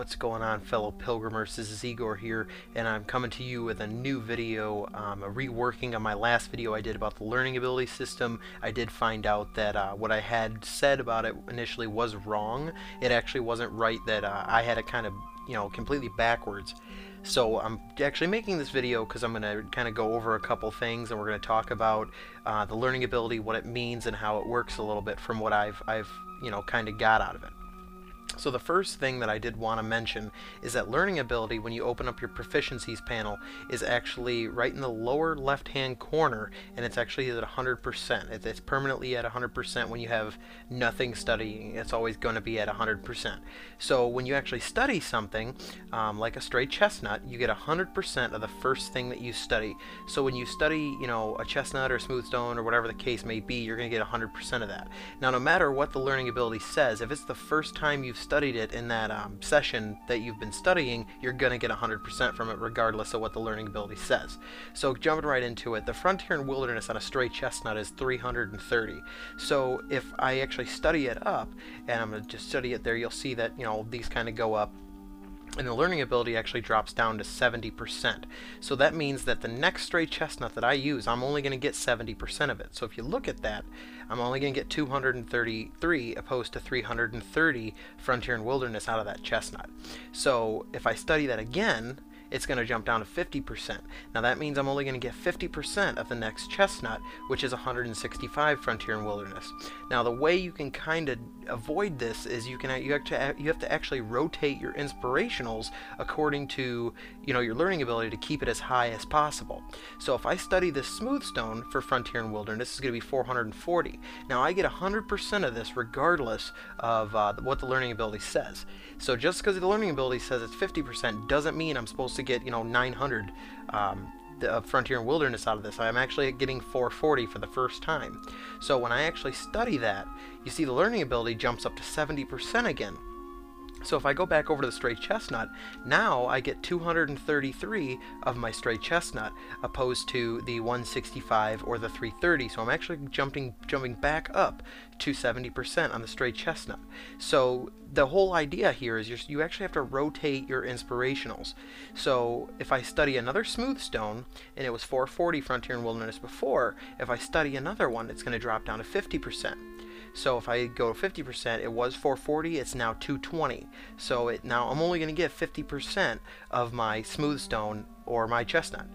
What's going on, fellow pilgrimers? This is Igor here, and I'm coming to you with a new video, a reworking of my last video I did about the learning ability system. I did find out that what I had said about it initially was wrong. It actually wasn't right, that I had it kind of, completely backwards. So I'm actually making this video because I'm going to kind of go over a couple things, and we're going to talk about the learning ability, what it means, and how it works a little bit from what I've kind of got out of it. So the first thing that I did want to mention is that learning ability, when you open up your proficiencies panel, is actually right in the lower left hand corner, and it's actually at 100%. It's permanently at 100% when you have nothing studying. It's always going to be at 100%. So when you actually study something, like a straight chestnut, you get 100% of the first thing that you study. So when you study, a chestnut or smooth stone or whatever the case may be, you're going to get 100% of that. Now, no matter what the learning ability says, if it's the first time you've studied it in that session that you've been studying, you're going to get 100% from it regardless of what the learning ability says. So jumping right into it, the frontier and wilderness on a straight chestnut is 330. So if I actually study it up, and I'm going to just study it there, you'll see that these kind of go up, and the learning ability actually drops down to 70%. So that means that the next straight chestnut that I use, I'm only going to get 70% of it. So if you look at that, I'm only going to get 233 opposed to 330 frontier and wilderness out of that chestnut. So if I study that again, it's going to jump down to 50%. Now that means I'm only going to get 50% of the next chestnut, which is 165 frontier and wilderness. Now the way you can kind of avoid this is you have to actually rotate your inspirationals according to your learning ability to keep it as high as possible. So if I study this smooth stone for frontier and wilderness, it's going to be 440. Now I get 100% of this regardless of what the learning ability says. So just because the learning ability says it's 50% doesn't mean I'm supposed to get 900 frontier and wilderness out of this. I'm actually getting 440 for the first time. So when I actually study that, you see the learning ability jumps up to 70% again. So if I go back over to the straight chestnut, now I get 233 of my straight chestnut opposed to the 165 or the 330. So I'm actually jumping back up to 70% on the straight chestnut. So the whole idea here is you actually have to rotate your inspirationals. So if I study another smooth stone, and it was 440 frontier and wilderness before, if I study another one, it's going to drop down to 50%. So if I go to 50%, it was 440, it's now 220. So now I'm only going to get 50% of my smooth stone or my chestnut.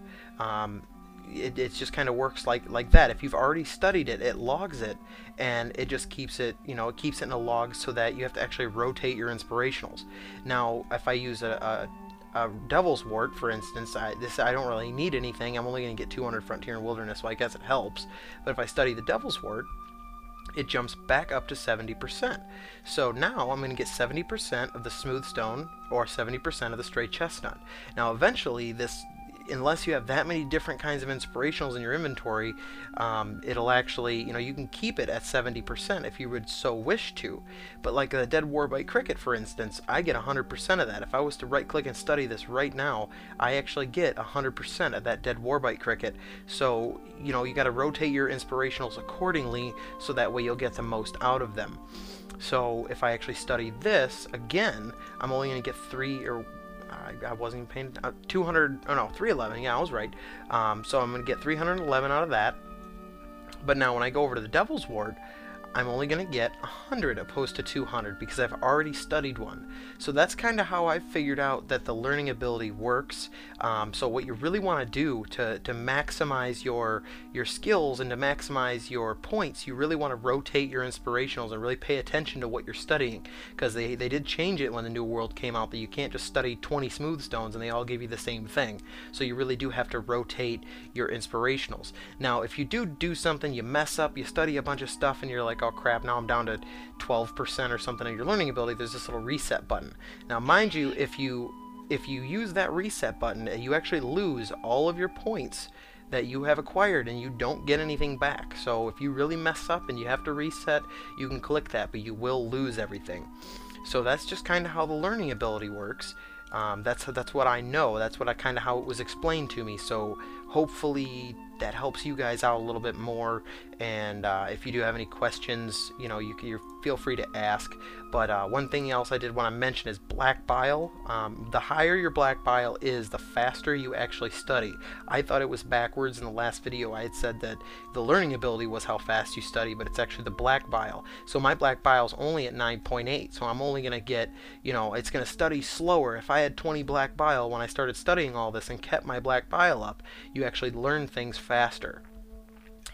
It just kind of works like that. If you've already studied it, it logs it, and it just keeps it, it keeps it in a log so that you have to actually rotate your inspirationals. Now, if I use a devil's wart, for instance, I don't really need anything. I'm only going to get 200 frontier and wilderness, so I guess it helps. But if I study the devil's wart, it jumps back up to 70%. So now I'm going to get 70% of the smooth stone or 70% of the straight chestnut. Now eventually this, unless you have that many different kinds of inspirationals in your inventory, it'll actually, you can keep it at 70% if you would so wish to. But like a dead warbite cricket, for instance, I get 100% of that. If I was to right click and study this right now, I actually get 100% of that dead warbite cricket. So you got to rotate your inspirationals accordingly, so that way you'll get the most out of them. So if I actually study this again, I'm only going to get I wasn't even paying 311. Yeah, I was right. So I'm going to get 311 out of that. But now when I go over to the devil's wart, I'm only going to get 100 opposed to 200 because I've already studied one. So that's kind of how I've figured out that the learning ability works. So what you really want to do to maximize your skills and to maximize your points, you really want to rotate your inspirationals and really pay attention to what you're studying, because they did change it when the New World came out, that you can't just study 20 smooth stones and they all give you the same thing. So you really do have to rotate your inspirationals. Now if you do something, you mess up, you study a bunch of stuff, and you're like, oh crap, now I'm down to 12% or something of your learning ability, there's this little reset button. Now mind you, if you use that reset button, you actually lose all of your points that you have acquired, and you don't get anything back. So if you really mess up and you have to reset, you can click that, but you will lose everything. So that's just kind of how the learning ability works. That's what I know. That's what how it was explained to me. So hopefully that helps you guys out a little bit more. And if you do have any questions, you know, you feel free to ask. But one thing else I did want to mention is black bile. The higher your black bile is, the faster you actually study. I thought it was backwards. In the last video I had said that the learning ability was how fast you study, but it's actually the black bile. So my black bile is only at 9.8, so I'm only going to get, you know, it's going to study slower. If I had 20 black bile when I started studying all this and kept my black bile up, you actually learn things faster.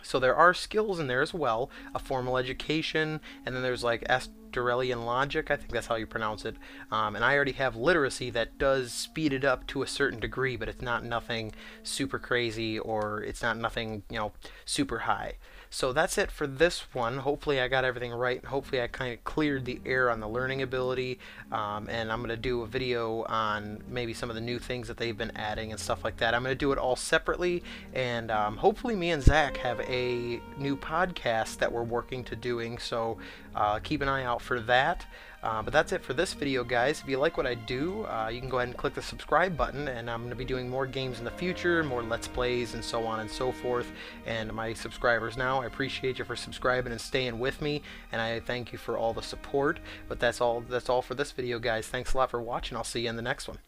So there are skills in there as well, a formal education, and then there's like Australian logic, I think that's how you pronounce it. And I already have literacy that does speed it up to a certain degree, but it's not nothing super crazy, or it's not nothing, you know, super high. So that's it for this one. Hopefully I got everything right. Hopefully I kind of cleared the air on the learning ability. And I'm going to do a video on maybe some of the new things that they've been adding and stuff like that. I'm going to do it all separately. And hopefully me and Zach have a new podcast that we're working to doing. So keep an eye out for that. But that's it for this video, guys. If you like what I do, you can go ahead and click the subscribe button, and I'm going to be doing more games in the future, more Let's Plays, and so on and so forth. And my subscribers now, I appreciate you for subscribing and staying with me, and I thank you for all the support. But that's all for this video, guys. Thanks a lot for watching. I'll see you in the next one.